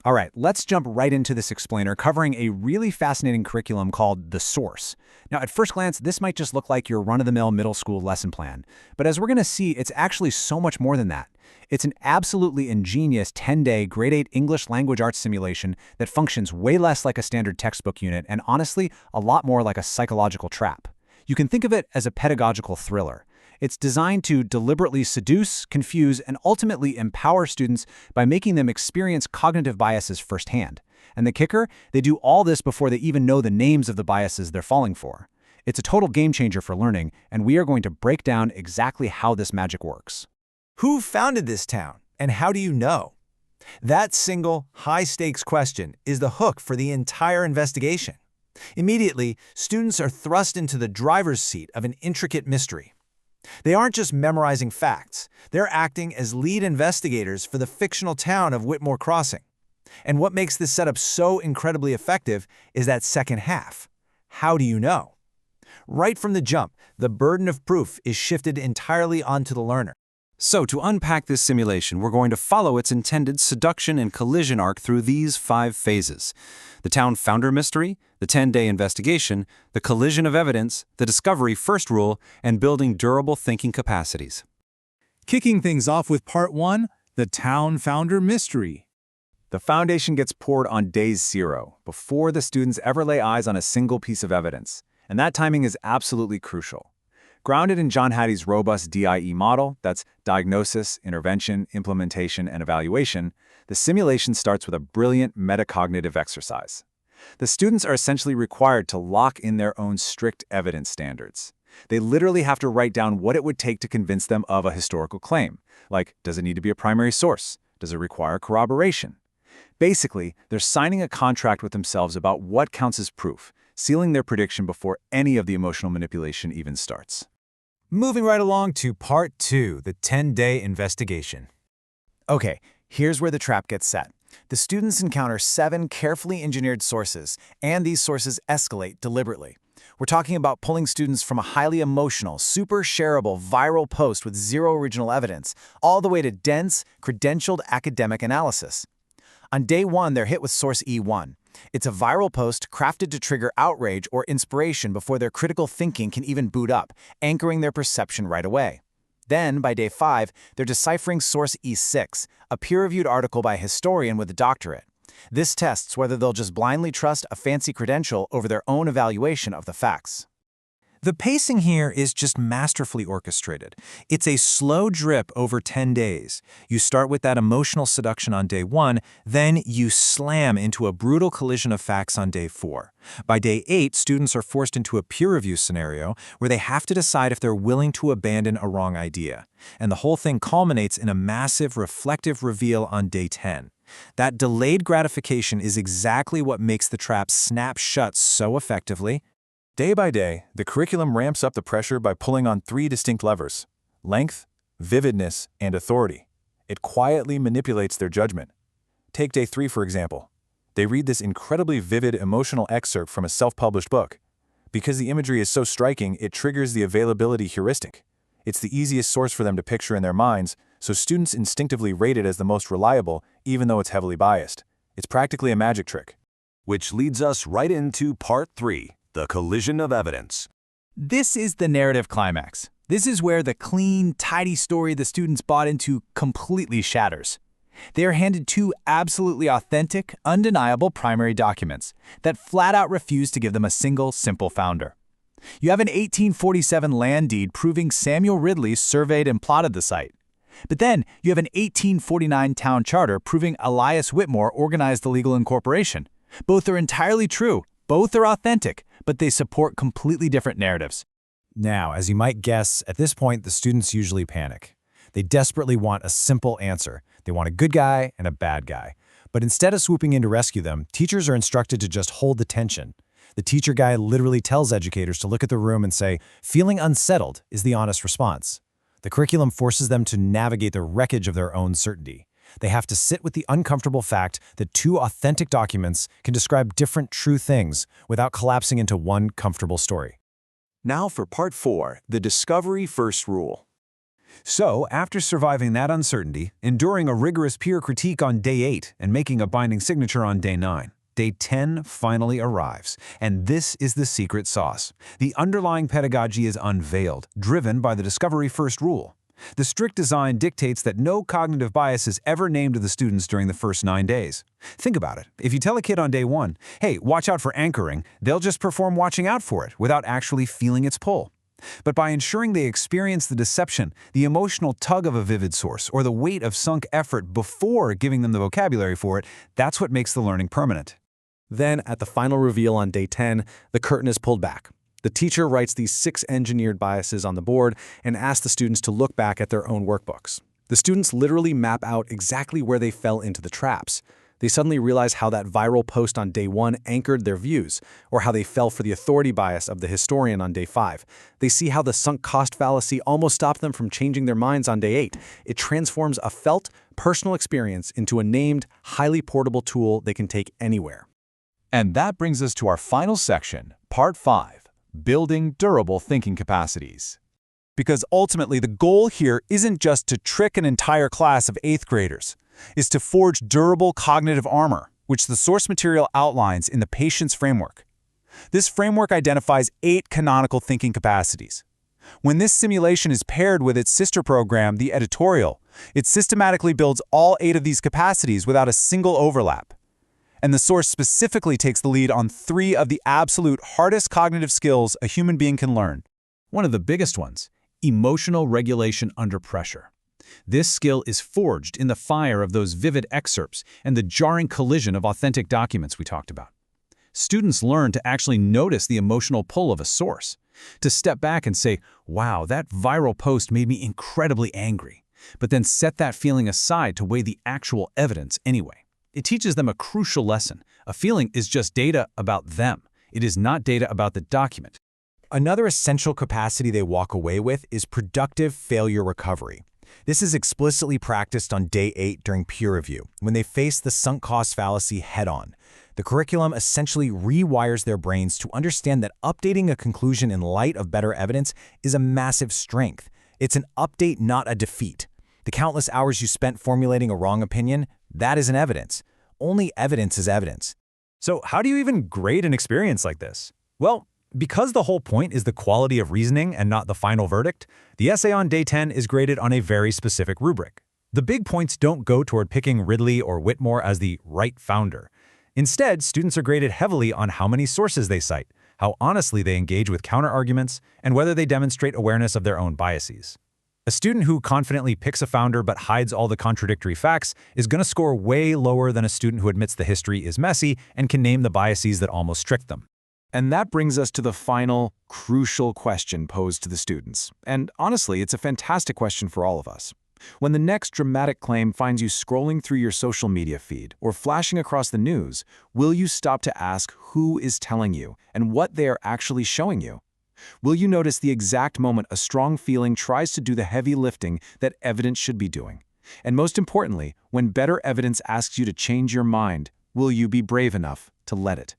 All right, let's jump right into this explainer covering a really fascinating curriculum called The Source. Now, at first glance, this might just look like your run-of-the-mill middle school lesson plan. But as we're going to see, it's actually so much more than that. It's an absolutely ingenious 10-day grade 8 English language arts simulation that functions way less like a standard textbook unit and honestly, a lot more like a psychological trap. You can think of it as a pedagogical thriller. It's designed to deliberately seduce, confuse, and ultimately empower students by making them experience cognitive biases firsthand. And the kicker? They do all this before they even know the names of the biases they're falling for. It's a total game changer for learning, and we are going to break down exactly how this magic works. Who founded this town, and how do you know? That single, high-stakes question is the hook for the entire investigation. Immediately, students are thrust into the driver's seat of an intricate mystery. They aren't just memorizing facts, they're acting as lead investigators for the fictional town of Whitmore Crossing. And what makes this setup so incredibly effective is that second half. How do you know? Right from the jump, the burden of proof is shifted entirely onto the learner. So, to unpack this simulation, we're going to follow its intended seduction and collision arc through these 5 phases: the town founder mystery, the 10-day investigation, the collision of evidence, the discovery first rule, and building durable thinking capacities. Kicking things off with Part 1, the town founder mystery. The foundation gets poured on day 0, before the students ever lay eyes on a single piece of evidence. And that timing is absolutely crucial. Grounded in John Hattie's robust DIE model, that's diagnosis, intervention, implementation, and evaluation, the simulation starts with a brilliant metacognitive exercise. The students are essentially required to lock in their own strict evidence standards. They literally have to write down what it would take to convince them of a historical claim. Like, does it need to be a primary source? Does it require corroboration? Basically, they're signing a contract with themselves about what counts as proof, sealing their prediction before any of the emotional manipulation even starts. Moving right along to Part 2, the 10-day investigation. Okay, here's where the trap gets set. The students encounter 7 carefully engineered sources, and these sources escalate deliberately. We're talking about pulling students from a highly emotional, super shareable, viral post with 0 original evidence, all the way to dense, credentialed academic analysis. On day 1, they're hit with source E1. It's a viral post crafted to trigger outrage or inspiration before their critical thinking can even boot up, anchoring their perception right away. Then, by day 5, they're deciphering source E6, a peer-reviewed article by a historian with a doctorate. This tests whether they'll just blindly trust a fancy credential over their own evaluation of the facts. The pacing here is just masterfully orchestrated. It's a slow drip over 10 days. You start with that emotional seduction on day 1, then you slam into a brutal collision of facts on day 4. By day 8, students are forced into a peer review scenario where they have to decide if they're willing to abandon a wrong idea. And the whole thing culminates in a massive reflective reveal on day 10. That delayed gratification is exactly what makes the trap snap shut so effectively. Day by day, the curriculum ramps up the pressure by pulling on 3 distinct levers: length, vividness, and authority. It quietly manipulates their judgment. Take day 3, for example. They read this incredibly vivid emotional excerpt from a self-published book. Because the imagery is so striking, it triggers the availability heuristic. It's the easiest source for them to picture in their minds, so students instinctively rate it as the most reliable, even though it's heavily biased. It's practically a magic trick. Which leads us right into Part 3. The collision of evidence. This is the narrative climax. This is where the clean, tidy story the students bought into completely shatters. They are handed 2 absolutely authentic, undeniable primary documents that flat out refuse to give them a single, simple founder. You have an 1847 land deed proving Samuel Ridley surveyed and plotted the site. But then you have an 1849 town charter proving Elias Whitmore organized the legal incorporation. Both are entirely true. Both are authentic, but they support completely different narratives. Now, as you might guess, at this point, the students usually panic. They desperately want a simple answer. They want a good guy and a bad guy. But instead of swooping in to rescue them, teachers are instructed to just hold the tension. The teacher guide literally tells educators to look at the room and say, "Feeling unsettled" is the honest response. The curriculum forces them to navigate the wreckage of their own certainty. They have to sit with the uncomfortable fact that 2 authentic documents can describe different true things without collapsing into one comfortable story. Now for Part 4, the discovery first rule. So, after surviving that uncertainty, enduring a rigorous peer critique on day 8, and making a binding signature on day 9, day 10 finally arrives. And this is the secret sauce. The underlying pedagogy is unveiled, driven by the Discovery First rule. The strict design dictates that no cognitive bias is ever named to the students during the first 9 days. Think about it. If you tell a kid on day 1, hey, watch out for anchoring, they'll just perform watching out for it without actually feeling its pull. But by ensuring they experience the deception, the emotional tug of a vivid source, or the weight of sunk effort before giving them the vocabulary for it, that's what makes the learning permanent. Then, at the final reveal on day 10, the curtain is pulled back. The teacher writes these 6 engineered biases on the board and asks the students to look back at their own workbooks. The students literally map out exactly where they fell into the traps. They suddenly realize how that viral post on day 1 anchored their views, or how they fell for the authority bias of the historian on day 5. They see how the sunk cost fallacy almost stopped them from changing their minds on day 8. It transforms a felt, personal experience into a named, highly portable tool they can take anywhere. And that brings us to our final section, Part 5. Building durable thinking capacities. Because ultimately the goal here isn't just to trick an entire class of 8th graders, is to forge durable cognitive armor, which the source material outlines in the Patience Framework. This framework identifies 8 canonical thinking capacities. When this simulation is paired with its sister program, the editorial, it systematically builds all 8 of these capacities without a single overlap. And the source specifically takes the lead on 3 of the absolute hardest cognitive skills a human being can learn. One of the biggest ones, emotional regulation under pressure. This skill is forged in the fire of those vivid excerpts and the jarring collision of authentic documents we talked about. Students learn to actually notice the emotional pull of a source, to step back and say, wow, that viral post made me incredibly angry, but then set that feeling aside to weigh the actual evidence anyway. It teaches them a crucial lesson. A feeling is just data about them. It is not data about the document. Another essential capacity they walk away with is productive failure recovery. This is explicitly practiced on day 8 during peer review, when they face the sunk cost fallacy head-on. The curriculum essentially rewires their brains to understand that updating a conclusion in light of better evidence is a massive strength. It's an update, not a defeat. The countless hours you spent formulating a wrong opinion, that isn't evidence. Only evidence is evidence. So how do you even grade an experience like this? Well, because the whole point is the quality of reasoning and not the final verdict, the essay on day 10 is graded on a very specific rubric. The big points don't go toward picking Ridley or Whitmore as the right founder. Instead, students are graded heavily on how many sources they cite, how honestly they engage with counterarguments, and whether they demonstrate awareness of their own biases. A student who confidently picks a founder but hides all the contradictory facts is going to score way lower than a student who admits the history is messy and can name the biases that almost tricked them. And that brings us to the final, crucial question posed to the students. And honestly, it's a fantastic question for all of us. When the next dramatic claim finds you scrolling through your social media feed or flashing across the news, will you stop to ask who is telling you and what they are actually showing you? Will you notice the exact moment a strong feeling tries to do the heavy lifting that evidence should be doing? And most importantly, when better evidence asks you to change your mind, will you be brave enough to let it?